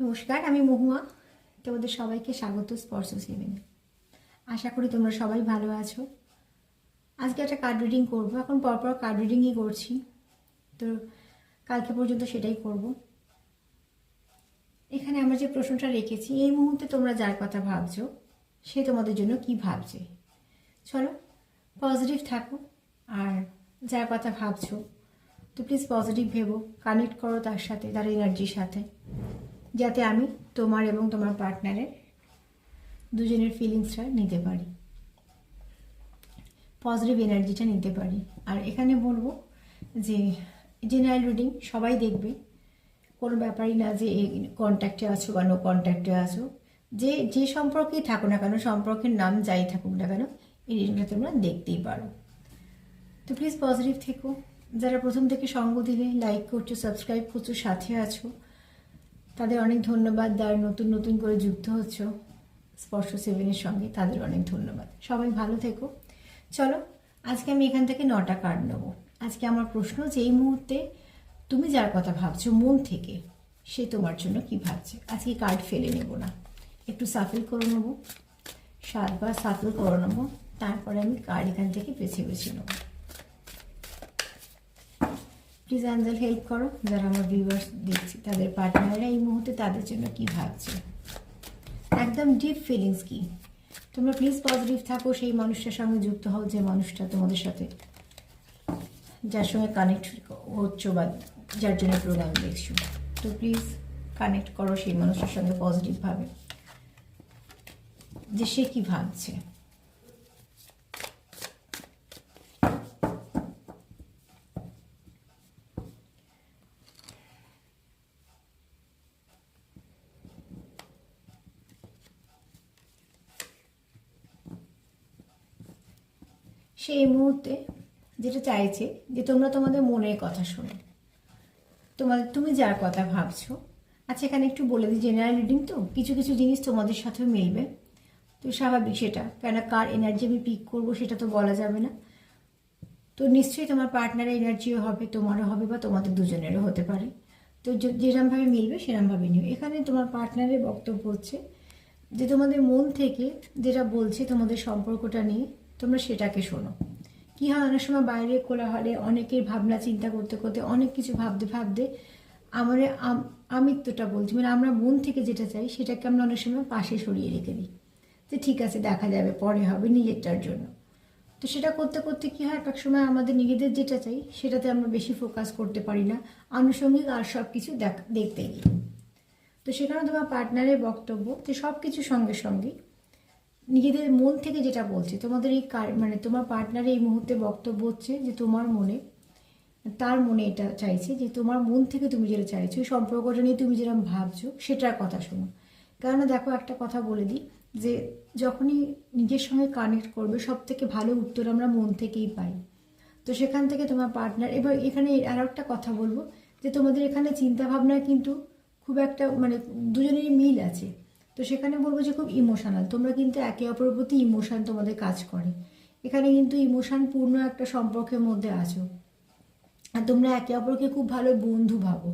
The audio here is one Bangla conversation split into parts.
নমস্কার, আমি মহুয়া। তোমাদের সবাইকে স্বাগত স্পর্শ সেভেনে। আশা করি তোমরা সবাই ভালো আছো। আজকে একটা কার্ড রিডিং করবো। এখন পরপর কার্ড রিডিংই করছি, তো কালকে পর্যন্ত সেটাই করব। এখানে আমরা যে প্রশ্নটা রেখেছি, এই মুহূর্তে তোমরা যার কথা ভাবছো সে তোমাদের জন্য কি ভাবছে। চলো পজিটিভ থাকো, আর যার কথা ভাবছো তো প্লিজ পজিটিভ ভেবো, কানেক্ট করো তার সাথে, তার এনার্জির সাথে, যাতে আমি তোমার এবং তোমার পার্টনারের দুজনের ফিলিংসটা নিতে পারি, পজিটিভ এনার্জিটা নিতে পারি। আর এখানে বলবো যে জেনারেল রিডিং সবাই দেখবে, কোনো ব্যাপারই না যে কন্ট্যাক্টে আছো বা নো কন্ট্যাক্টে আছো, যে সম্পর্কেই থাকো না কেন, সম্পর্কের নাম যাই থাকুক না কেন, এই রিডিংটা তোমরা দেখতেই পারো। তো প্লিজ পজিটিভ থেকো। যারা প্রথম থেকে সঙ্গ দিলে, লাইক করছো, সাবস্ক্রাইব করছো, সাথে আছো, তাদের অনেক ধন্যবাদ। যারা নতুন নতুন করে যুক্ত হচ্ছ স্পর্শ সেভেনের সঙ্গে, তাদের অনেক ধন্যবাদ। সবাই ভালো থেকো। চলো আজকে আমি এখান থেকে 9টা কার্ড নেবো। আজকে আমার প্রশ্ন যে এই মুহূর্তে তুমি যার কথা ভাবছো মন থেকে, সে তোমার জন্য কি ভাবছে। আজকে কার্ড ফেলে নেব না, একটু সাফল করে নেবো, 7বার সাফল করে নেবো, তারপরে আমি কার্ড এখান থেকে বেছে বেছে নেবো। প্লিজ অ্যাঞ্জেল হেল্প করো। যারা আমার ভিউয়ার্স দেখছি, তাদের পার্টনাররা এই মুহূর্তে তাদের জন্য কি ভাবছে, একদম ডিপ ফিলিংস কি। তোমরা প্লিজ পজিটিভ থাকো, সেই মানুষটার সঙ্গে যুক্ত হও যে মানুষটা তোমাদের সাথে, যার সঙ্গে কানেক্ট হচ্ছো বা যার জন্য প্রোগ্রাম দেখছো। তো প্লিজ কানেক্ট করো সেই মানুষটার সঙ্গে পজিটিভভাবে, যে সে কি ভাবছে। সেই মুহূর্তে যেটা চাইছে যে তোমরা তোমাদের মনের কথা শোনো, তুমি যার কথা ভাবছো। আচ্ছা এখানে একটু বলে দিই, জেনারেল রিডিং তো কিছু কিছু জিনিস তোমাদের সাথেও মিলবে, তো স্বাভাবিক সেটা, কেন কার এনার্জি আমি পিক করবো সেটা তো বলা যাবে না। তো নিশ্চয়ই তোমার পার্টনারের এনার্জিও হবে, তোমারও হবে, বা তোমাদের দুজনেরও হতে পারে। তো যেরমভাবে মিলবে সেরমভাবে নিও। এখানে তোমার পার্টনারের বক্তব্য হচ্ছে যে তোমাদের মন থেকে যেটা বলছে তোমাদের সম্পর্কটা নিয়ে, তোমরা সেটাকে শোনো। কী হয়, অনেক সময় বাইরে কোলাহলে অনেকের ভাবনা চিন্তা করতে করতে, অনেক কিছু ভাবতে ভাবতে আমার আমিত্বটা বলছি, মানে আমরা মন থেকে যেটা চাই সেটাকে আমরা অনেক সময় পাশে সরিয়ে রেখে দিই, যে ঠিক আছে দেখা যাবে, পরে হবে, নিজেরটার জন্য। তো সেটা করতে করতে কী হয়, এক সময় আমাদের নিজেদের যেটা চাই সেটাতে আমরা বেশি ফোকাস করতে পারি না, আনুষঙ্গিক আর সব কিছু দেখতে গিয়ে। তো সেখানে তোমার পার্টনারের বক্তব্য যে সব কিছুর সঙ্গে সঙ্গে নিজেদের মন থেকে যেটা বলছে তোমাদের এই মানে তোমার পার্টনারের এই মুহূর্তে বক্তব্য হচ্ছে যে তোমার মনে, তার মনে এটা চাইছে যে তোমার মন থেকে তুমি যেটা চাইছো, ওই সম্পর্কটা নিয়ে তুমি যেরকম ভাবছো সেটার কথা শোনো। কেননা দেখো, একটা কথা বলে দিই, যে যখনই নিজের সঙ্গে কানেক্ট করবে, সব থেকে ভালো উত্তর আমরা মন থেকেই পাই। তো সেখান থেকে তোমার পার্টনার, এবার এখানে আর একটা কথা বলবো, যে তোমাদের এখানে চিন্তাভাবনা কিন্তু খুব একটা মানে দুজনেরই মিল আছে। তো সেখানে বলবো যে খুব ইমোশনাল, তোমরা কিন্তু একে অপরের প্রতি ইমোশন তোমাদের কাজ করে। এখানে কিন্তু ইমোশন পূর্ণ একটা সম্পর্কের মধ্যে আছো, আর তোমরা একে অপরকে খুব ভালো বন্ধু ভাবো।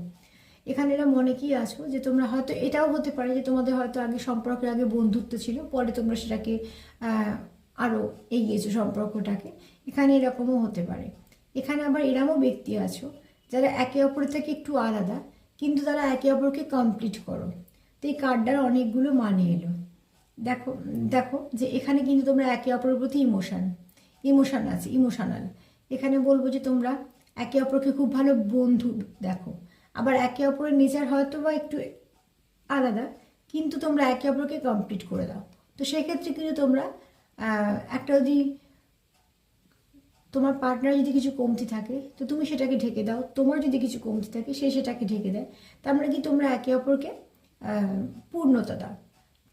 এখানে এরা মনে কি আছো যে তোমরা হয়তো, এটাও হতে পারে যে তোমাদের হয়তো আগে সম্পর্কের আগে বন্ধুত্ব ছিল, পরে তোমরা সেটাকে আরও এগিয়েছো সম্পর্কটাকে। এখানে এরকমও হতে পারে। এখানে আবার এরমও ব্যক্তি আছো যারা একে অপরের থেকে একটু আলাদা, কিন্তু তারা একে অপরকে কমপ্লিট করো। তো এই কার্ডটার অনেকগুলো মানে এলো। দেখো দেখো যে এখানে কিন্তু তোমরা একে অপরের প্রতি ইমোশন আছে, ইমোশনাল। এখানে বলবো যে তোমরা একে অপরকে খুব ভালো বন্ধু দেখো, আবার একে অপরের নেচার হয়তো বা একটু আলাদা, কিন্তু তোমরা একে অপরকে কমপ্লিট করে দাও। তো সেক্ষেত্রে কিন্তু তোমরা একটা যদি তোমার পার্টনার যদি কিছু কমতি থাকে তো তুমি সেটাকে ঢেকে দাও, তোমার যদি কিছু কমতি থাকে সে সেটাকে ঢেকে দেয়। তার মানে কি তোমরা একে অপরকে পূর্ণতা দাও।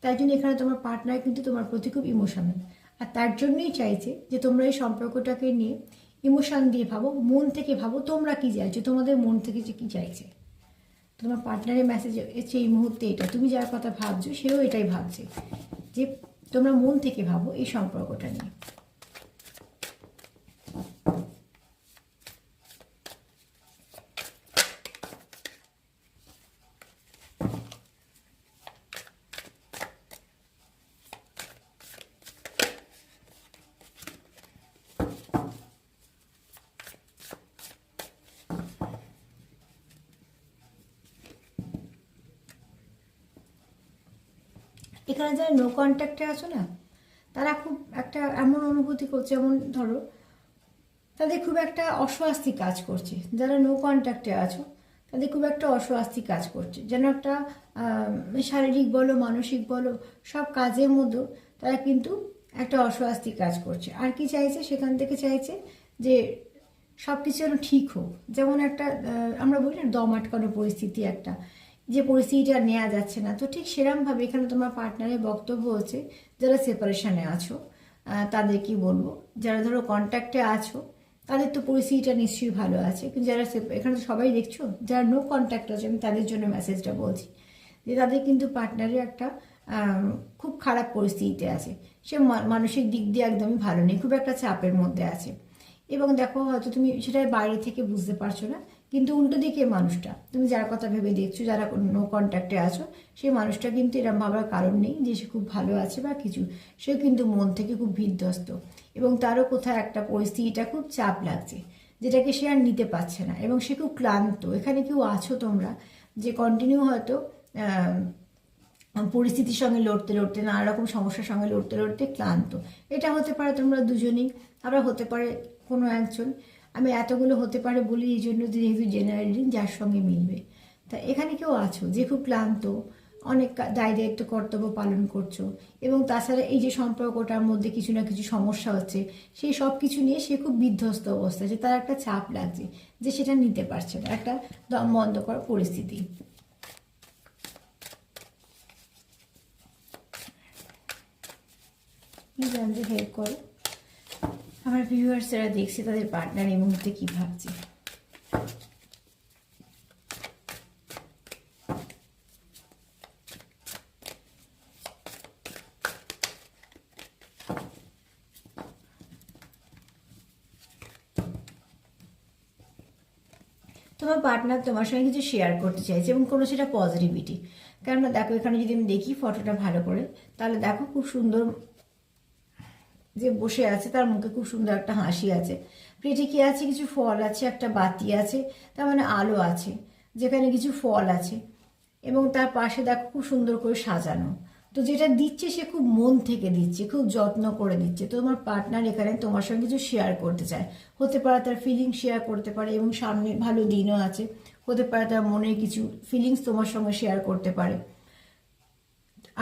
তাই জন্য এখানে তোমার পার্টনার কিন্তু তোমার প্রতি খুব ইমোশনাল, আর তার জন্যই চাইছে যে তোমরা এই সম্পর্কটাকে নিয়ে ইমোশন দিয়ে ভাবো, মন থেকে ভাবো তোমরা কী চাইছো, তোমাদের মন থেকে যে কী চাইছে। তোমার পার্টনারের মেসেজ এসেছে এই মুহূর্তে এটা, তুমি যার কথা ভাবছো সেও এটাই ভাবছে, যে তোমরা মন থেকে ভাবো এই সম্পর্কটা নিয়ে। এখানে যারা নো কন্ট্যাক্টে আছো না, তারা খুব একটা এমন অনুভূতি করছে, যেমন ধরো তাদের খুব একটা অস্বস্তি কাজ করছে। যারা নো কন্ট্যাক্টে আছো তাদের খুব একটা অস্বস্তি কাজ করছে, যেন একটা শারীরিক বলো মানসিক বলো সব কাজের মধ্যে তারা কিন্তু একটা অস্বস্তি কাজ করছে। আর কি চাইছে সেখান থেকে, চাইছে যে সব কিছু যেন ঠিক হোক। যেমন একটা আমরা বলি না দম আটকানো পরিস্থিতি, একটা যে পরিস্থিতিটা নেওয়া যাচ্ছে না, তো ঠিক সেরমভাবে এখানে তোমার পার্টনারের বক্তব্য হচ্ছে যারা সেপারেশনে আছো তাদের কি বলবো, যারা ধরো কন্ট্যাক্টে আছো তাদের তো পরিস্থিতিটা নিশ্চয়ই ভালো আছে, কিন্তু যারা এখানে তো সবাই দেখছো যারা নো কন্ট্যাক্ট আছে, আমি তাদের জন্য মেসেজটা বলছি যে তাদের কিন্তু পার্টনারের একটা খুব খারাপ পরিস্থিতিতে আছে। সে মানসিক দিক দিয়ে একদমই ভালো নেই, খুব একটা চাপের মধ্যে আছে। এবং দেখো হয়তো তুমি সেটা বাইরে থেকে বুঝতে পারছো না, কিন্তু উল্টো দিকে মানুষটা তুমি যার কথা ভেবে দেখছো, যারা নো কন্ট্যাক্টে আছো, সেই মানুষটা কিন্তু এরম ভাবার কারণ নেই যে সে খুব ভালো আছে বা কিছু। সে কিন্তু মন থেকে খুব বিধ্বস্ত, এবং তারও কোথাও একটা পরিস্থিতিটা খুব চাপ লাগছে, যেটাকে সে আর নিতে পারছে না, এবং সে খুব ক্লান্ত। এখানে কেউ আছো তোমরা যে কন্টিনিউ হয়তো পরিস্থিতির সঙ্গে লড়তে লড়তে, নানা রকম সমস্যার সঙ্গে লড়তে লড়তে ক্লান্ত। এটা হতে পারে তোমরা দুজনেই, আবার হতে পারে কোনো একজন। আমি এতগুলো হতে পারে বলি এই জন্য, যেহেতু জেনারেলি যার সঙ্গে মিলবে। তা এখানে কেউ আছো যে খুব ক্লান্ত, অনেক দায় দায়িত্ব কর্তব্য পালন করছো, এবং তাছাড়া এই যে সম্পর্কটার মধ্যে কিছু না কিছু সমস্যা হচ্ছে, সেই সব কিছু নিয়ে সে খুব বিধ্বস্ত অবস্থা আছে, তার একটা চাপ লাগছে যে সেটা নিতে পারছে না, একটা দম বন্ধ করার পরিস্থিতি। প্লিজ আমাদের হেল্প করো। আমার ভিউয়ার্সরা দেখছে তাদের পার্টনার এই মুহূর্তে কী ভাবছে। তোমার পার্টনার তোমার সঙ্গে কিছু শেয়ার করতে চাইছে, এবং কোনো সেটা পজিটিভিটি। কেননা দেখো এখানে যদি আমি দেখি ফটোটা ভালো করে, তাহলে দেখো খুব সুন্দর যে বসে আছে, তার মুখে খুব সুন্দর একটা হাসি আছে, প্লেটে কি আছে, কিছু ফল আছে, একটা বাতি আছে, তার মানে আলো আছে, যেখানে কিছু ফল আছে, এবং তার পাশে দেখো খুব সুন্দর করে সাজানো। তো যেটা দিচ্ছে সে খুব মন থেকে দিচ্ছে, খুব যত্ন করে দিচ্ছে। তো তোমার পার্টনার এখানে তোমার সঙ্গে কিছু শেয়ার করতে চায়, হতে পারে তার ফিলিংস শেয়ার করতে পারে, এবং সামনে ভালো দিনও আছে, হতে পারে তার মনের কিছু ফিলিংস তোমার সঙ্গে শেয়ার করতে পারে,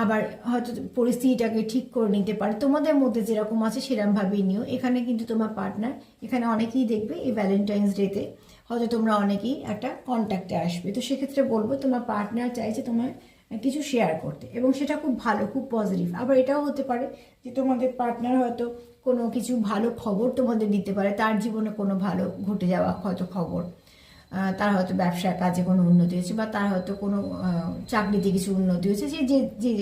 আবার হয়তো পরিস্থিতিটাকে ঠিক করে নিতে পারে। তোমাদের মধ্যে যেরকম আছে সেরকমভাবেই নিও। এখানে কিন্তু তোমার পার্টনার, এখানে অনেকেই দেখবে এই ভ্যালেন্টাইন্স ডেতে হয়তো তোমরা অনেকেই একটা কন্ট্যাক্টে আসবে, তো সেক্ষেত্রে বলবো তোমার পার্টনার চাইছে তোমার কিছু শেয়ার করতে, এবং সেটা খুব ভালো, খুব পজিটিভ। আবার এটাও হতে পারে যে তোমাদের পার্টনার হয়তো কোনো কিছু ভালো খবর তোমাদের দিতে পারে, তার জীবনে কোনো ভালো ঘটে যাওয়া হয়তো খবর, তার হয়তো ব্যবসার কাজে কোনো উন্নতি হয়েছে, বা তার হয়তো কোনো চাকরিতে কিছু উন্নতি হয়েছে, যে যে যে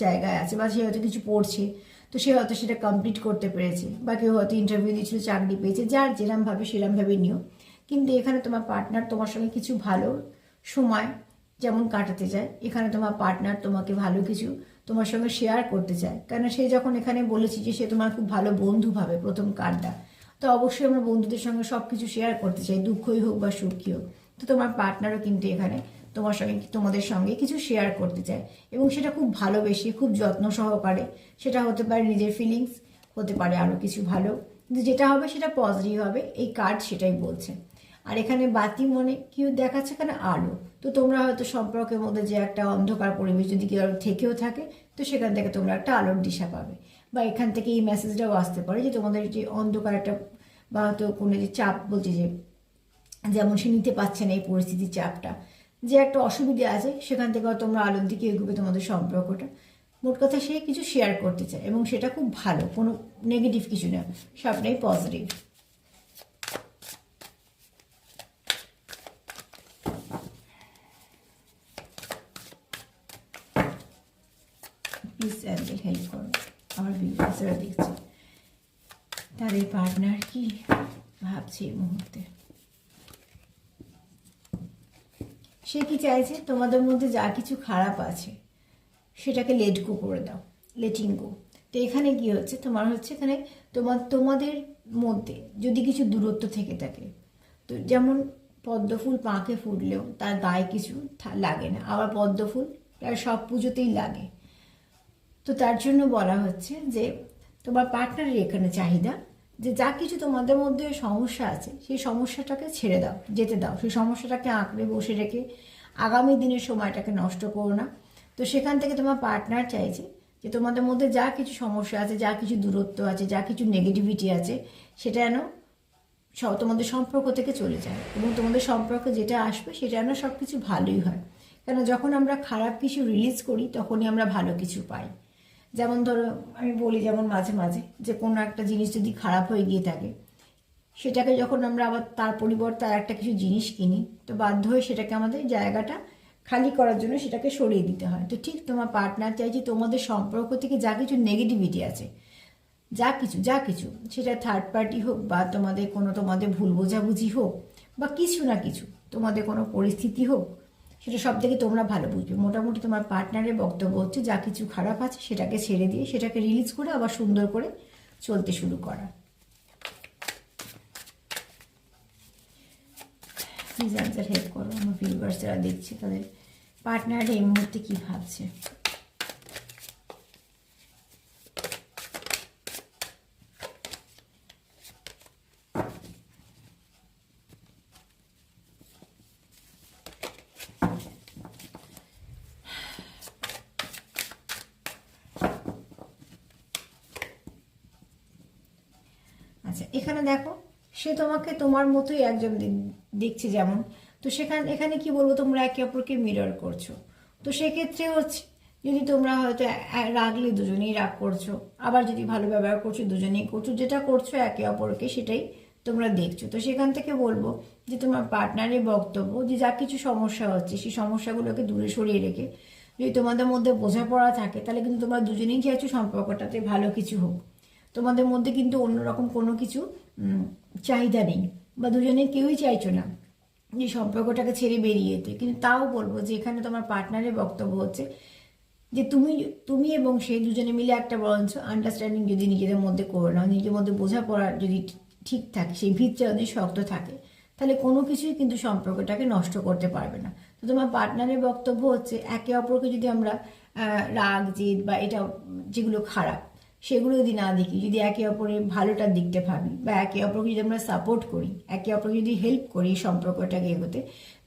জায়গায় আছে, বা সে হয়তো কিছু পড়ছে, তো সে হয়তো সেটা কমপ্লিট করতে পেরেছে, বা কেউ হয়তো ইন্টারভিউ দিয়েছিল, চাকরি পেয়েছে, যার যেরমভাবে সেরমভাবে নিও। কিন্তু এখানে তোমার পার্টনার তোমার সঙ্গে কিছু ভালো সময় যেমন কাটাতে চায়, এখানে তোমার পার্টনার তোমাকে ভালো কিছু তোমার সঙ্গে শেয়ার করতে চায়। কেন সে যখন এখানে বলেছি যে সে তোমার খুব ভালো বন্ধু ভাবে প্রথম কার্ডটা, তো অবশ্যই আমরা বন্ধুদের সঙ্গে সব কিছু শেয়ার করতে চাই, দুঃখই হোক বা সুখী হোক। তো তোমার পার্টনারও কিন্তু এখানে তোমার সঙ্গে, তোমাদের সঙ্গে কিছু শেয়ার করতে চায়, এবং সেটা খুব ভালোবেসে, খুব যত্ন সহকারে। সেটা হতে পারে নিজের ফিলিংস, হতে পারে আরও কিছু ভালো, কিন্তু যেটা হবে সেটা পজিটিভ হবে, এই কার্ড সেটাই বলছে। আর এখানে বাতি মনে কি দেখাচ্ছে, এখানে আলো। তো তোমরা হয়তো সম্পর্কের মধ্যে যে একটা অন্ধকার পরিবেশ যদি কেউ থেকেও থাকে, তো সেখান থেকে তোমরা একটা আলোর দিশা পাবে, বা এখান থেকে এই মেসেজটাও আসতে পারে যে তোমাদের যে অন্ধকার একটা, বা হয়তো কোনো যে চাপ বলছে, যে যেমন সে নিতে পারছে না এই পরিস্থিতির চাপটা, যে একটা অসুবিধা আছে, সেখান থেকে তোমরা আলোর দিকে এগোবে তোমাদের সম্পর্কটা। মোট কথা সে কিছু শেয়ার করতে চায়, এবং সেটা খুব ভালো, কোনো নেগেটিভ কিছু না, সবটাই পজিটিভ। প্লিজ অ্যাঞ্জেল হেল্প করো, আমার ভিউয়ার্সরা দেখছে তাদের পার্টনার কি ভাবছে এই মুহূর্তে। সে কি চাইছে, তোমাদের মধ্যে যা কিছু খারাপ আছে সেটাকে লেট গো করে দাও, লেটিং গো। তো এখানে কি হচ্ছে, তোমার হচ্ছে এখানে তোমাদের মধ্যে যদি কিছু দূরত্ব থেকে থাকে, তো যেমন পদ্মফুল পাঁকে ফুটলেও তার গায়ে কিছু লাগে না, আবার পদ্মফুল প্রায় সব পুজোতেই লাগে। তো তার জন্য বলা হচ্ছে যে তোমার পার্টনারের এখানে চাহিদা যে যা কিছু তোমাদের মধ্যে সমস্যা আছে সেই সমস্যাটাকে ছেড়ে দাও, যেতে দাও, সেই সমস্যাটাকে আঁকড়ে বসে রেখে আগামী দিনের সময়টাকে নষ্ট করো না। তো সেখান থেকে তোমার পার্টনার চাইছে যে তোমাদের মধ্যে যা কিছু সমস্যা আছে, যা কিছু দূরত্ব আছে, যা কিছু নেগেটিভিটি আছে, সেটা যেন তোমাদের সম্পর্ক থেকে চলে যায় এবং তোমাদের সম্পর্কে যেটা আসবে সেটা যেন সব কিছু ভালোই হয়। কেন যখন আমরা খারাপ কিছু রিলিজ করি তখনই আমরা ভালো কিছু পাই। যেমন ধরো আমি বলি, যেমন মাঝে মাঝে যে কোনো একটা জিনিস যদি খারাপ হয়ে গিয়ে থাকে, সেটাকে যখন আমরা আবার তার পরিবর্তে আর একটা কিছু জিনিস কিনি, তো বাধ্য হয়ে সেটাকে আমাদের জায়গাটা খালি করার জন্য সেটাকে সরিয়ে দিতে হয়। তো ঠিক তোমার পার্টনার চাই যে তোমাদের সম্পর্ক থেকে যা কিছু নেগেটিভিটি আছে, যা কিছু সেটা থার্ড পার্টি হোক বা তোমাদের ভুল বোঝাবুঝি হোক বা কিছু না কিছু তোমাদের কোনো পরিস্থিতি হোক, সেটা সব থেকে তোমরা ভালো বুঝবে। মোটামুটি তোমার পার্টনারের বক্তব্য হচ্ছে যা কিছু খারাপ আছে সেটাকে ছেড়ে দিয়ে সেটাকে রিলিজ করে আবার সুন্দর করে চলতে শুরু করা। প্লিজ অ্যান্সার হেল্প করো। আমার ভিউয়ার্স যারা দেখছে তাদের পার্টনার এই মুহূর্তে কী ভাবছে। আচ্ছা, এখানে দেখো সে তোমাকে তোমার মতোই একজন দেখছে যেমন, তো এখানে কি বলবো, তোমরা একে অপরকে মিরর করছো। তো সেক্ষেত্রে হচ্ছে যদি তোমরা হয়তো রাগলে দুজনেই রাগ করছো, আবার যদি ভালো ব্যবহার করছো দুজনেই করছো, যেটা করছো একে অপরকে সেটাই তোমরা দেখছো। তো সেখান থেকে বলবো যে তোমার পার্টনারের বক্তব্য যে যা কিছু সমস্যা হচ্ছে সেই সমস্যাগুলোকে দূরে সরিয়ে রেখে যদি তোমাদের মধ্যে বোঝাপড়া থাকে, তাহলে কিন্তু তোমরা দুজনেই চাইছো সম্পর্কটাতে ভালো কিছু হোক। তোমাদের মধ্যে কিন্তু অন্যরকম কোনো কিছু চাহিদা নেই বা দুজনে কেউই চাইছো না যে সম্পর্কটাকে ছেড়ে বেরিয়ে যেতে। কিন্তু তাও বলবো যে এখানে তোমার পার্টনারের বক্তব্য হচ্ছে যে তুমি এবং সে দুজনে মিলে একটা বরঞ্চ আন্ডারস্ট্যান্ডিং যদি নিজেদের মধ্যে করে নাও, নিজের মধ্যে বোঝাপড়া যদি ঠিক থাকে, সেই ভিতটা যদি শক্ত থাকে, তাহলে কোনো কিছুই কিন্তু সম্পর্কটাকে নষ্ট করতে পারবে না। তো তোমার পার্টনারের বক্তব্য হচ্ছে একে অপরকে যদি আমরা রাগ জেদ বা এটা যেগুলো খারাপ সেগুলো যদি না দেখি, যদি একে অপরের ভালোটার দিকটা ভাবি বা একে অপরকে যদি আমরা সাপোর্ট করি, একে অপরকে যদি হেল্প করি সম্পর্কটাকে এগোতে,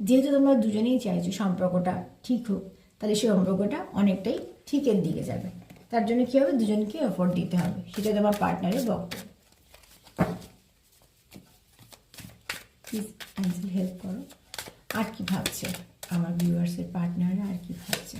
যেহেতু তোমরা দুজনেই চাইছো সম্পর্কটা ঠিক হোক, তাহলে সেই সম্পর্কটা অনেকটাই ঠিকের দিকে যাবে। তার জন্য কী হবে, দুজনকে এফোর্ট দিতে হবে, সেটা তোমার পার্টনারের বক্তব্য। প্লিজ অ্যান্সার হেল্প করো। আর কি ভাবছে আমার ভিউয়ার্সের পার্টনাররা, আর কি ভাবছে।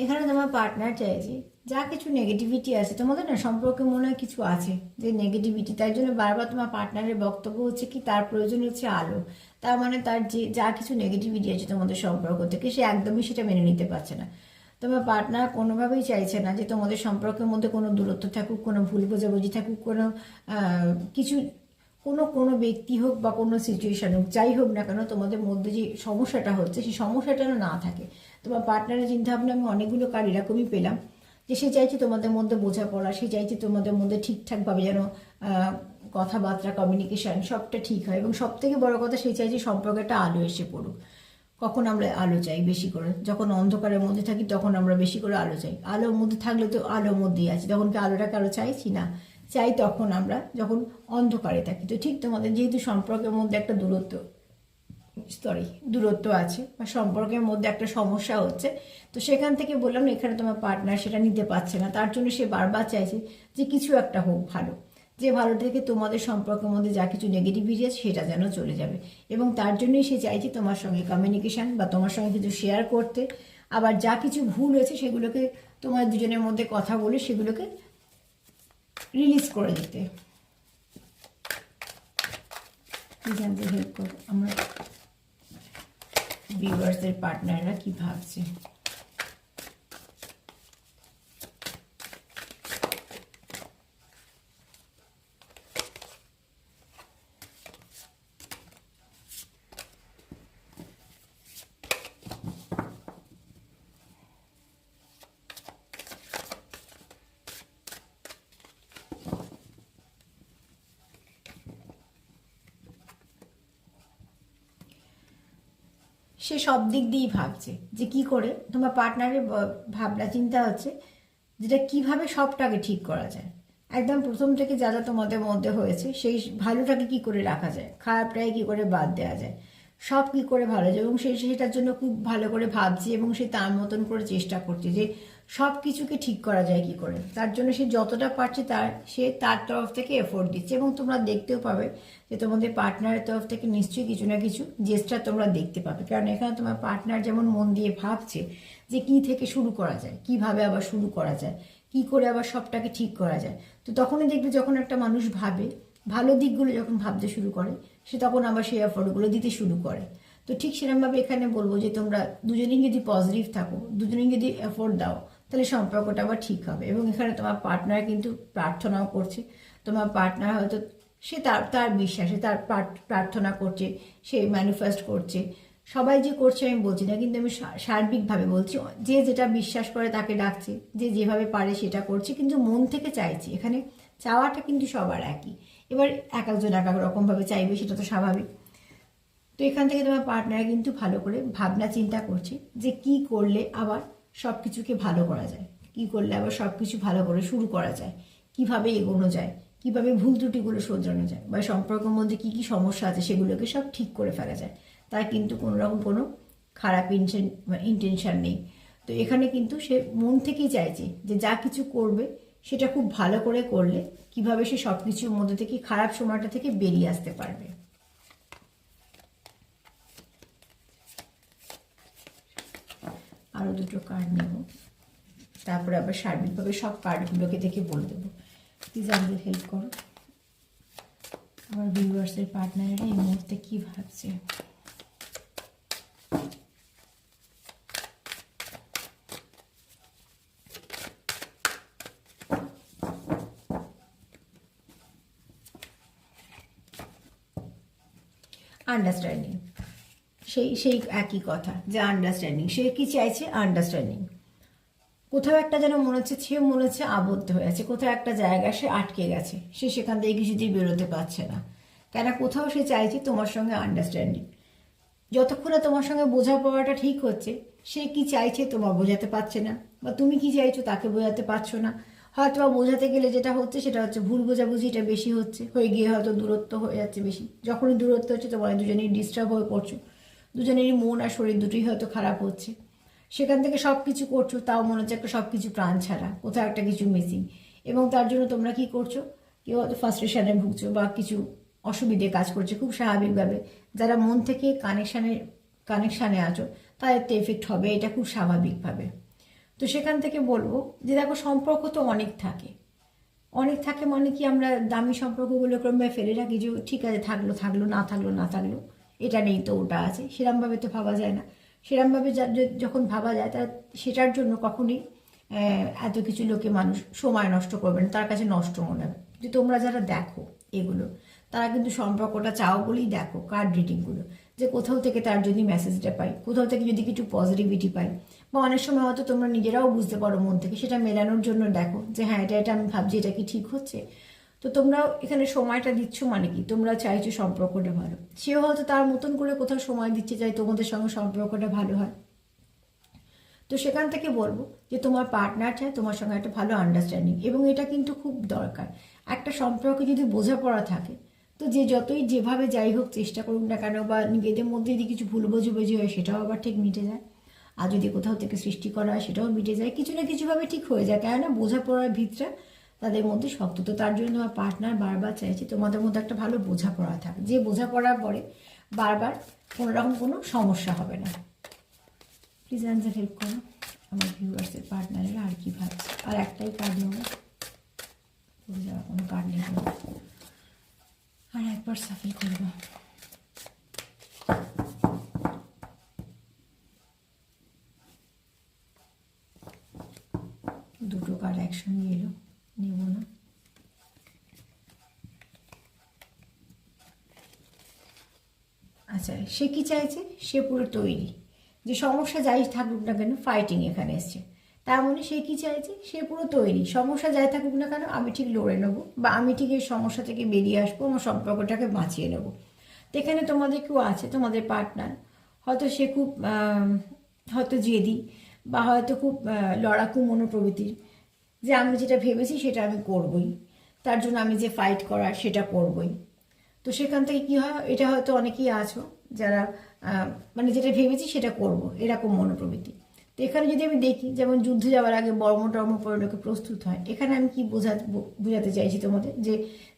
এখানে তোমার পার্টনার চাইছে যা কিছু নেগেটিভিটি আছে তোমাদের না সম্পর্কে, মনে হয় কিছু আছে যে নেগেটিভিটি, তাই জন্য বারবার তোমার পার্টনারের বক্তব্য হচ্ছে কি তার প্রয়োজন হচ্ছে আলো। তার মানে তার যে যা কিছু নেগেটিভিটি আছে তোমাদের সম্পর্ক থেকে সে একদমই সেটা মেনে নিতে পারছে না। তোমার পার্টনার কোনোভাবেই চাইছে না যে তোমাদের সম্পর্কের মধ্যে কোনো দূরত্ব থাকুক, কোনো ভুল বোঝাবুঝি থাকুক, কোনো কিছু কোনো ব্যক্তি হোক বা কোনো সিচুয়েশন হোক, যাই হোক না কেন তোমাদের মধ্যে যে সমস্যাটা হচ্ছে সেই সমস্যাটা না থাকে। তোমার পার্টনারের চিন্তাভাবনা আমি অনেকগুলো কার এরকমই পেলাম যে সে চাইছে তোমাদের মধ্যে বোঝাপড়া, সে চাইছে তোমাদের মধ্যে ঠিকঠাকভাবে যেন কথাবার্তা কমিউনিকেশান সবটা ঠিক হয়, এবং সব থেকে বড় কথা সে চাইছে সম্পর্কটা আলো এসে পড়ুক। কখন আমরা আলো চাই বেশি করে, যখন অন্ধকারের মধ্যে থাকি তখন আমরা বেশি করে আলো চাই। আলোর মধ্যে থাকলে তো আলোর মধ্যেই আছি, তখন কি আলোটাকে আরও চাইছি না? চাই তখন আমরা যখন অন্ধকারে থাকি। তো ঠিক তোমাদের যেহেতু সম্পর্কের মধ্যে একটা দূরত্ব আছে বা সম্পর্কের মধ্যে একটা সমস্যা হচ্ছে, তো সেখান থেকে বললাম এখানে তোমার পার্টনার সেটা নিতে পারছে না, তার জন্য সে বারবার চাইছে যে কিছু একটা হোক ভালো, যে ভালো থেকে তোমাদের সম্পর্কের মধ্যে যা কিছু নেগেটিভিটি আছে সেটা যেন চলে যাবে। এবং তার জন্যই সে চাইছে তোমার সঙ্গে কমিউনিকেশান বা তোমার সঙ্গে কিছু শেয়ার করতে, আবার যা কিছু ভুল হয়েছে সেগুলোকে তোমার দুজনের মধ্যে কথা বলে সেগুলোকে রিলিজ করে দিতে। জানতে হেল্প করো আমরা ভিউয়ার্সদের পার্টনাররা কি ভাবছে। সে সব দিক দিয়েই ভাবছে যে কি করে তোমার পার্টনারের ভাবনা চিন্তা হচ্ছে যেটা কিভাবে সবটাকে ঠিক করা যায়। একদম প্রথম থেকে যা যা তোমাদের মধ্যে হয়েছে সেই ভালোটাকে কি করে রাখা যায়, খারাপটাকে কি করে বাদ দেওয়া যায়, সব কি করে ভালো যায়, এবং সে সেটার জন্য খুব ভালো করে ভাবছে এবং সে তার মতন করে চেষ্টা করছে যে সব কিছুকে ঠিক করা যায় কি করে। তার জন্য সে যতটা পারছে সে তার তরফ থেকে এফোর্ট দিচ্ছে, এবং তোমরা দেখতেও পাবে যে তোমাদের পার্টনারের তরফ থেকে নিশ্চয়ই কিছু না কিছু জেস্টার তোমরা দেখতে পাবে। কারণ এখানে তোমার পার্টনার যেমন মন দিয়ে ভাবছে যে কি থেকে শুরু করা যায়, কিভাবে আবার শুরু করা যায়, কি করে আবার সবটাকে ঠিক করা যায়। তো তখনই দেখবে যখন একটা মানুষ ভাবে, ভালো দিকগুলো যখন ভাবতে শুরু করে, সে তখন আবার সেই এফোর্টগুলো দিতে শুরু করে। তো ঠিক সেরকমভাবে এখানে বলবো যে তোমরা দুজনেই যদি পজিটিভ থাকো, দুজনেই যদি এফোর্ট দাও, তাহলে সম্পর্কটা আবার ঠিক হবে। এবং এখানে তোমার পার্টনার কিন্তু প্রার্থনাও করছে। তোমার পার্টনার হয়তো সে তার তার বিশ্বাসে তার প্রার্থনা করছে, সে ম্যানিফেস্ট করছে। সবাই যে করছে আমি বলছি না, কিন্তু আমি সার্বিকভাবে বলছি, যে যেটা বিশ্বাস করে তাকে ডাকছে, যে যেভাবে পারে সেটা করছে, কিন্তু মন থেকে চাইছে। এখানে চাওয়াটা কিন্তু সবার একই, এবার এক একজন এক এক রকমভাবে চাইবে, সেটা তো স্বাভাবিক। তো এখান থেকে তোমার পার্টনার কিন্তু ভালো করে ভাবনা চিন্তা করছে যে কি করলে আবার সব কিছুকে ভালো করা যায়, কি করলে আবার সব কিছু ভালো করে শুরু করা যায়, কিভাবে এগোনো যায়, কিভাবে ভুল ত্রুটিগুলো শোধরানো যায়, বা সম্পর্কের মধ্যে কি কি সমস্যা আছে সেগুলোকে সব ঠিক করে ফেলা যায়। তার কিন্তু কোনো রকম কোনো খারাপ ইন্টেনশন নেই। তো এখানে কিন্তু সে মন থেকেই চাইছে যে যা কিছু করবে সেটা খুব ভালো করে করলে কিভাবে সে সব কিছুর মধ্যে থেকে খারাপ সময়টা থেকে বেরিয়ে আসতে পারবে। আরও দুটো কার্ড নেব, তারপরে আবার সার্বিকভাবে সব কার্ডগুলোকে দেখে বলে দেবো। প্লিজ আমাদের হেল্প করো। আমার ভিউয়ার্সের পার্টনারেরা এই মুহূর্তে কী ভাবছে। আন্ডারস্ট্যান্ডিং, সেই একই কথা যে আন্ডারস্ট্যান্ডিং, সে কি চাইছে আন্ডারস্ট্যান্ডিং। কোথাও একটা যেন মনে হচ্ছে আবদ্ধ হয়ে আছে, কোথাও একটা জায়গায় সে আটকে গেছে, সে সেখান থেকে কিছুতেই বেরোতে পারছে না। কেন কোথাও সে চাইছে তোমার সঙ্গে আন্ডারস্ট্যান্ডিং। যতক্ষণ না তোমার সঙ্গে বোঝাপড়াটা ঠিক হচ্ছে, সে কি চাইছে তোমার বোঝাতে পারছে না, বা তুমি কি চাইছো তাকে বোঝাতে পারছো না। হয়তো বা বোঝাতে গেলে যেটা হচ্ছে সেটা হচ্ছে ভুল বোঝাবুঝিটা বেশি হয়ে গিয়ে হয়তো দূরত্ব হয়ে যাচ্ছে বেশি। যখনই দূরত্ব হচ্ছে তোমার দুজনেই ডিস্টার্ব হয়ে পড়ছো, দুজনেরই মন আর শরীর দুটোই হয়তো খারাপ হচ্ছে। সেখান থেকে সব কিছু করছো, তাও মনে হচ্ছে একটা সব কিছু প্রাণ ছাড়া, কোথাও একটা কিছু মিসিং। এবং তার জন্য তোমরা কি করছো, কেউ হয়তো ফার্স্ট্রেশনে ভুগছো বা কিছু অসুবিধে কাজ করছে খুব স্বাভাবিকভাবে। যারা মন থেকে কানেকশানে আছো তাদের তো এফেক্ট হবে, এটা খুব স্বাভাবিকভাবে। তো সেখান থেকে বলবো যে দেখো, সম্পর্ক তো অনেক থাকে, মানে কি আমরা দামি সম্পর্কগুলো ক্রমে ফেলে রাখি যে ঠিক আছে থাকলো থাকলো, না থাকলো না থাকলো, এটা নেই তো ওটা আছে, সেরমভাবে তো ভাবা যায় না। সেরমভাবে যখন ভাবা যায় তা সেটার জন্য কখনই এত কিছু লোকে মানুষ সময় নষ্ট করবে না, তার কাছে নষ্ট মনে হবে। যে তোমরা যারা দেখো এগুলো, তারা কিন্তু সম্পর্কটা চাও বলেই দেখো কার্ড রিডিংগুলো, যে কোথাও থেকে তার যদি মেসেজটা পাই, কোথাও থেকে যদি কিছু পজিটিভিটি পাই, বা অনেক সময় হয়তো তোমরা নিজেরাও বুঝতে পারো মন থেকে, সেটা মেলানোর জন্য দেখো যে হ্যাঁ এটা আমি ভাবছি, এটা কি ঠিক হচ্ছে। তো তোমরাও এখানে সময়টা দিচ্ছ, মানে কি তোমরা চাইছো সম্পর্কটা ভালো, সেও হয়তো তার মতন করে কোথাও সময় দিচ্ছে, চাই তোমাদের সঙ্গে সম্পর্কটা ভালো হয়। তো সেখান থেকে বলবো যে তোমার পার্টনার চায় তোমার সঙ্গে একটা ভালো আন্ডারস্ট্যান্ডিং, এবং এটা কিন্তু খুব দরকার। একটা সম্পর্কে যদি বোঝাপড়া থাকে, তো যে যতই যেভাবে যাই হোক চেষ্টা করুক না কেন, বা নিজেদের মধ্যে যদি কিছু ভুল বোঝাবুঝি হয় সেটাও আবার ঠিক মিটে যায়, আর যদি কোথাও থেকে সৃষ্টি করা হয় সেটাও মিটে যায়, কিছু না কিছুভাবে ঠিক হয়ে যায়। কেননা বোঝাপড়ার ভিতটা তাদের মধ্যে শক্ত। তো তার জন্য তোমার পার্টনার বারবার চাইছে তোমাদের মধ্যে একটা ভালো বোঝাপড়া থাকে, যে বোঝাপড়ার পরে বারবার কোনো রকম কোনো সমস্যা হবে না। প্লিজ অ্যান্সার হেল্প করো আমার ভিউয়ার্সের পার্টনারেরা আর কি ভাবছে। আর একটাই কার্ড নেব, ভুলে যাওয়া কোনো কার্ড নেব, আর একবার সাফল করবো। দুটো কার্ড একসঙ্গে এলো, নেব না। আচ্ছা, সে কি চাইছে, সে পুরো তৈরি, যে সমস্যা যাই থাকুক না কেন, ফাইটিং এখানে এসছে। তার মানে সে কি চাইছে, সে পুরো তৈরি, সমস্যা যাই থাকুক না কেন আমি ঠিক লড়ে নেবো, বা আমি ঠিক এই সমস্যা থেকে বেরিয়ে আসবো, আমার সম্পর্কটাকে বাঁচিয়ে নেবো। তো এখানে তোমাদের কেউ আছে, তোমাদের পার্টনার হয়তো সে খুব হয়তো জেদি বা হয়তো খুব লড়াকু মনোপ্রবৃত্তির, যে আমি যেটা ভেবেছি সেটা আমি করবই, তার জন্য আমি যে ফাইট করার সেটা করবই। তো সেখান থেকে কি হয়, এটা হয়তো অনেকেই আছো যারা মানে যেটা ভেবেছি সেটা করব, এরকম মনোপ্রবৃত্তি। তো এখানে যদি আমি দেখি, যেমন যুদ্ধে যাওয়ার আগে বর্ম টর্ম পরে লোকে প্রস্তুত হয়, এখানে আমি কি বোঝাতে চাইছি তোমাদের, যে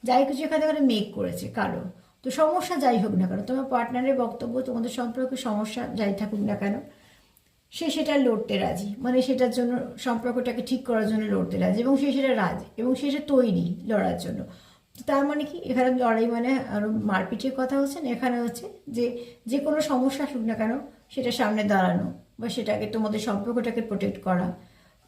যাই কিছু এখানে মেক করেছে কারো, তো সমস্যা যাই হোক না কেন, তোমার পার্টনারের বক্তব্য তোমাদের সম্পর্কে সমস্যা যাই থাকুক না কেন, সে সেটা লড়তে রাজি, মানে সেটার জন্য সম্পর্কটাকে ঠিক করার জন্য লড়তে রাজি, এবং সে সেটা রাজি এবং সে সেটা তৈরি লড়ার জন্য। তো তার মানে কি, এখানে লড়াই মানে আরো মারপিটের কথা হচ্ছে না, এখানে হচ্ছে যে যে কোনো সমস্যা আসুক না কেন সেটা সামনে দাঁড়ানো, বা সেটাকে তোমাদের সম্পর্কটাকে প্রোটেক্ট করা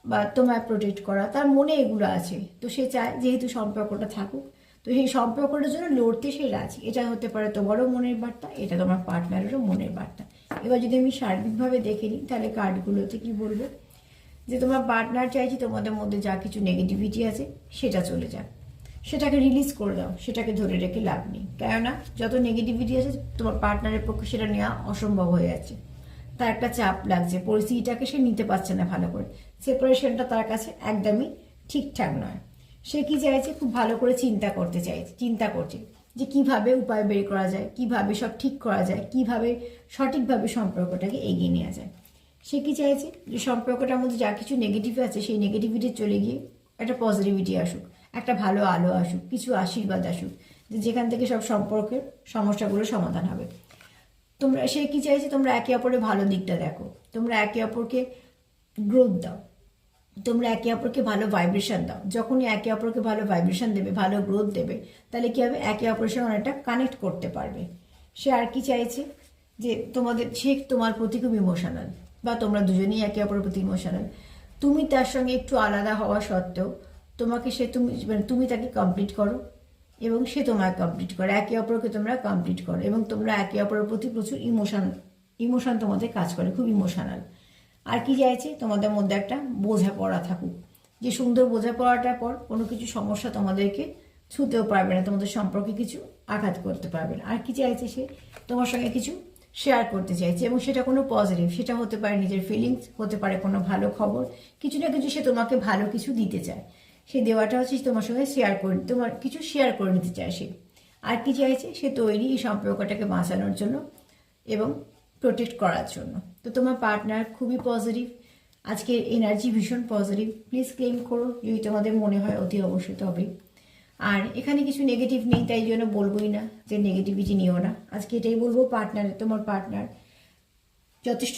বা তোমায় প্রোটেক্ট করা, তার মনে এগুলো আছে। তো সে চায় যেহেতু সম্পর্কটা থাকুক, তো সেই সম্পর্কটার জন্য লড়তে সে রাজি। এটা হতে পারে তোমারও মনের বার্তা, এটা তোমার পার্টনারেরও মনের বার্তা। এবার যদি আমি সার্বিকভাবে দেখে নিই, তাহলে কার্ডগুলোতে কি বলবো, যে তোমার পার্টনার চাইছে তোমাদের মধ্যে যা কিছু নেগেটিভিটি আছে সেটা চলে যাক, সেটাকে রিলিজ করে দাও, সেটাকে ধরে রেখে লাভ নেই। কেননা যত নেগেটিভিটি আছে তোমার পার্টনারের পক্ষে সেটা নেওয়া অসম্ভব হয়ে যাচ্ছে, তার একটা চাপ লাগছে, পরিস্থিতিটাকে সে নিতে পারছে না ভালো করে, সেপারেশনটা তার কাছে একদমই ঠিকঠাক নয়। সে কি চাইছে, খুব ভালো করে চিন্তা করছে যে কিভাবে উপায় বের করা যায়, কিভাবে সব ঠিক করা যায়, কিভাবে সঠিকভাবে সম্পর্কটাকে এগিয়ে নেওয়া যায়। সে কি চাইছে, যে সম্পর্কটার মধ্যে যা কিছু নেগেটিভ আছে সেই নেগেটিভিটি চলে গিয়ে একটা পজিটিভিটি আসুক, একটা ভালো আলো আসুক, কিছু আশীর্বাদ আসুক, যে যেখান থেকে সব সম্পর্কের সমস্যাগুলো সমাধান হবে। সে কি চাইছে, তোমরা একে অপরের ভালো দিকটা দেখো, তোমরা একে অপরকে গ্রোথ দাও, তোমরা একে অপরকে ভালো ভাইব্রেশন দাও। যখনই একে অপরকে ভালো ভাইব্রেশন দেবে, ভালো গ্রোথ দেবে, তাহলে কি হবে, একে অপরের সঙ্গে অনেকটা কানেক্ট করতে পারবে। সে আর কি চাইছে, যে সে তোমার প্রতি খুব ইমোশনাল, বা তোমরা দুজনেই একে অপরের প্রতি ইমোশনাল। তুমি তার সঙ্গে একটু আলাদা হওয়া সত্ত্বেও তোমাকে তুমি তাকে কমপ্লিট করো এবং সে তোমায় কমপ্লিট করে, একে অপরকে তোমরা কমপ্লিট করো, এবং তোমরা একে অপরের প্রতি প্রচুর ইমোশন তোমাদের কাজ করে, খুব ইমোশনাল। আর কি চাইছে, তোমাদের মধ্যে একটা বোঝাপড়া থাকুক, যে সুন্দর বোঝাপড়াটার পর কোনো কিছু সমস্যা তোমাদেরকে ছুঁতেও পারবে না, তোমাদের সম্পর্কে কিছু আঘাত করতে পারবে না। আর কি চাইছে, সে তোমার সঙ্গে কিছু শেয়ার করতে চাইছে, এবং সেটা কোনো পজিটিভ, সেটা হতে পারে নিজের ফিলিংস, হতে পারে কোনো ভালো খবর, কিছু না কিছু সে তোমাকে ভালো কিছু দিতে চায়। সেই দেওয়াটা হচ্ছে তোমার সঙ্গে তোমার কিছু শেয়ার করে নিতে চায় সে। আর কি চাইছে, সে তৈরি এই সম্পর্কটাকে বাঁচানোর জন্য এবং প্রোটেক্ট করার জন্য। তো তোমার পার্টনার খুবই পজিটিভ, আজকের এনার্জি ভীষণ পজিটিভ। প্লিজ ক্লেম করো যদি তোমাদের মনে হয়, অতি অবশ্যই। তবে আর এখানে কিছু নেগেটিভ নেই, তাই জন্য বলবোই না যে নেগেটিভিটি নিও না। আজকে এটাই বলবো, তোমার পার্টনার যথেষ্ট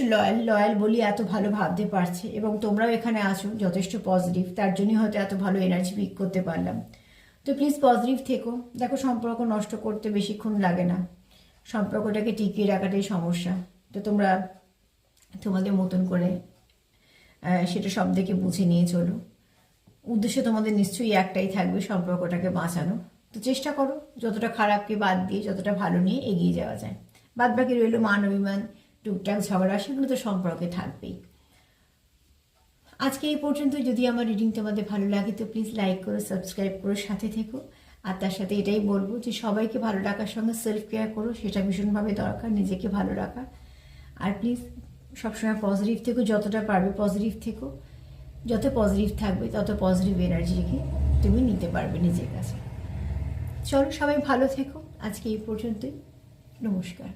লয়াল বলি এত ভালো ভাবতে পারছে, এবং তোমরাও এখানে আছো যথেষ্ট পজিটিভ, তার জন্যই হয়তো এত ভালো এনার্জি পিক করতে পারলাম। তো প্লিজ পজিটিভ থেকো। দেখো, সম্পর্ক নষ্ট করতে বেশিক্ষণ লাগে না, সম্পর্কটাকে টিকিয়ে রাখাটাই সমস্যা। তো তোমরা তোমাদের মতন করে সেটা সব দেখে বুঝে নিয়ে চলো। উদ্দেশ্য তোমাদের নিশ্চয়ই একটাই থাকবে, সম্পর্কটাকে বাঁচানো। তো চেষ্টা করো যতটা খারাপকে বাদ দিয়ে যতটা ভালো নিয়ে এগিয়ে যাওয়া যায়। বাদ বাকি রইল মান অভিমান, টুকটাক ঝগড়া, সেগুলো তো সম্পর্কে থাকবেই। আজকে এই পর্যন্ত। যদি আমার রিডিং তোমাদের ভালো লাগে তো প্লিজ লাইক করো, সাবস্ক্রাইব করো, সাথে থেকো। আর তার সাথে এটাই বলবো যে সবাইকে ভালো রাখার সঙ্গে সেলফ কেয়ার করো, সেটা ভীষণভাবে দরকার, নিজেকে ভালো রাখা। আর প্লিজ সবসময় পজিটিভ থেকো, যতটা পারবে পজিটিভ থেকো। যত পজিটিভ থাকবে তত পজিটিভ এনার্জিকে তুমি নিতে পারবে নিজের কাছে। চলো, সবাই ভালো থেকো। আজকে এই পর্যন্তই। নমস্কার।